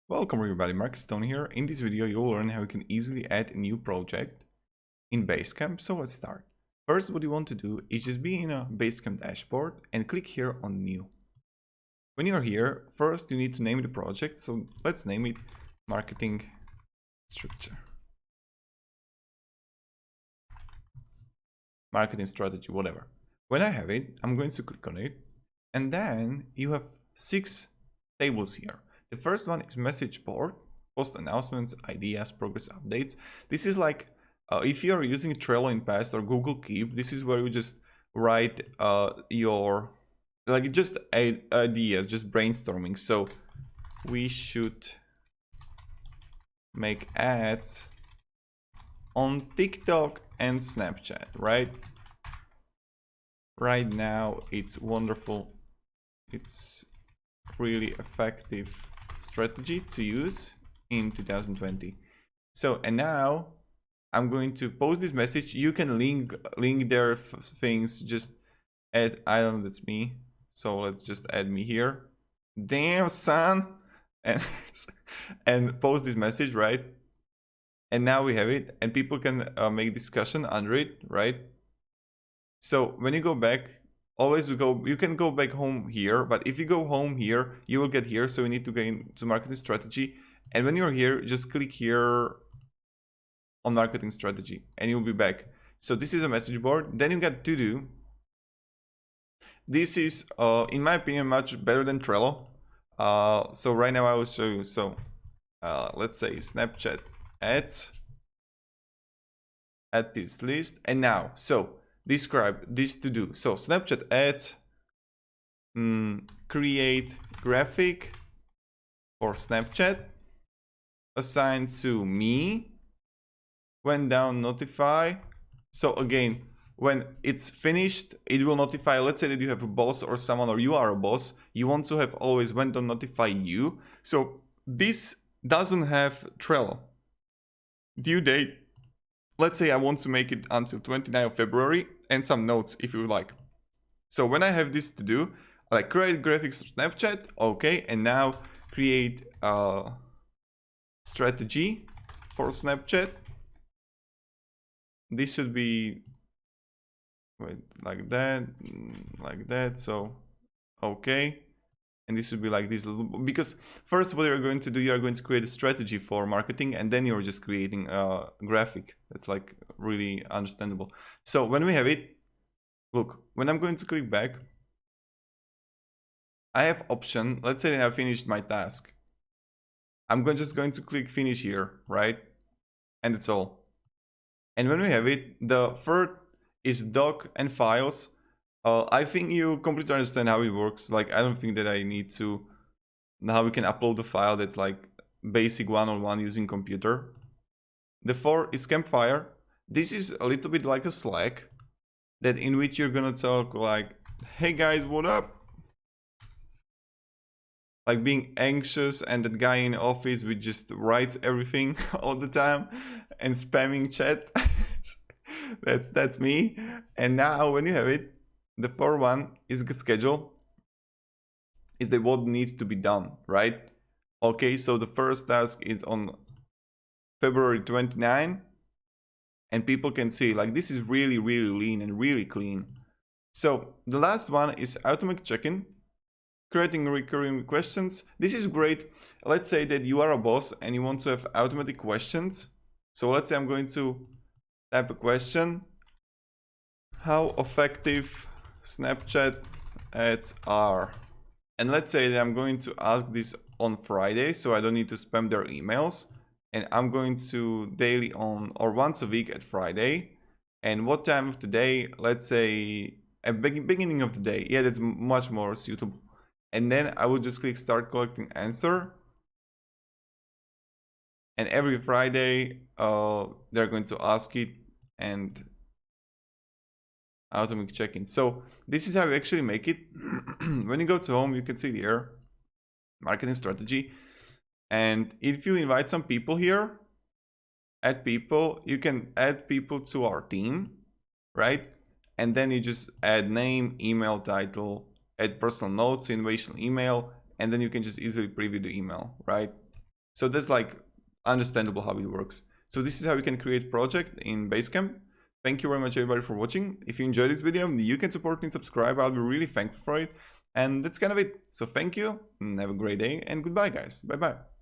Welcome everybody, Marcus Stone here. In this video you'll learn how you can easily add a new project in Basecamp. So let's start. First, what you want to do is just be in a Basecamp dashboard and click here on new. When you're here, first you need to name the project. So let's name it marketing structure. Marketing strategy, whatever. When I have it, I'm going to click on it. And then you have 6 tables here. The first one is message board, post announcements, ideas, progress updates. This is like if you're using Trello in past or Google Keep, this is where you just write your just ideas, just brainstorming. So we should make ads on TikTok and Snapchat, right? Right now it's wonderful. It's really effective strategy to use in 2020. So, and now I'm going to post this message. You can link their things, just add, I don't know, that's me. So let's just add me here. Damn, son. And post this message, right? And now we have it, and people can make discussion under it, right? So when you go back, always you can go back home here, but if you go home here, you will get here. So we need to go into marketing strategy. And when you're here, just click here on marketing strategy and you'll be back. So this is a message board. Then you got to do. This is, in my opinion, much better than Trello. So right now I will show you. So let's say Snapchat ads at this list. And now, so describe this to do. So Snapchat ads, create graphic for Snapchat, assigned to me, went down, notify. So again, when it's finished, it will notify. Let's say that you have a boss or someone, or you are a boss, you want to have always went down, notify you. So this doesn't have Trello. Due date, let's say I want to make it until 29th of February and some notes if you like. So when I have this to do, like create graphics for Snapchat, okay, and now create a strategy for Snapchat. This should be like that, so okay. And this would be like this, because first what you're going to do, you're going to create a strategy for marketing, and then you're just creating a graphic. That's like really understandable. So when we have it, look, when I'm going to click back, I have option. Let's say that I finished my task. I'm just going to click finish here, right? And it's all. And when we have it, the third is doc and files. I think you completely understand how it works. Like, I don't think that I need to, how we can upload the file. That's like basic one-on-one using computer. The 4 is campfire. This is a little bit like a Slack, that in which you're gonna talk like, hey guys, what up? Like being anxious, and that guy in office which just writes everything all the time and spamming chat. that's me. And now when you have it, the 4th one is good schedule, is that what needs to be done, right? Okay, so the first task is on February 29, and people can see like this is really lean and really clean. So the last one is automatic check-in, creating recurring questions. This is great. Let's say that you are a boss and you want to have automatic questions. So let's say I'm going to type a question: how effective Snapchat ads are? And let's say that I'm going to ask this on Friday, so I don't need to spam their emails. And I'm going to daily on, or once a week at Friday. And what time of the day? Let's say at beginning of the day. Yeah, that's much more suitable. And then I will just click start collecting answer. And every Friday, they're going to ask it and automatic check-in. So this is how you actually make it. When you go to home, you can see here, marketing strategy. And if you invite some people here, add people, you can add people to our team, right? And then you just add name, email, title, add personal notes, invitation email, and then you can just easily preview the email, right? So that's like understandable how it works. So this is how you can create project in Basecamp. Thank you very much everybody for watching. If you enjoyed this video, you can support me and subscribe. I'll be really thankful for it. And that's kind of it. So thank you and have a great day and goodbye guys. Bye bye.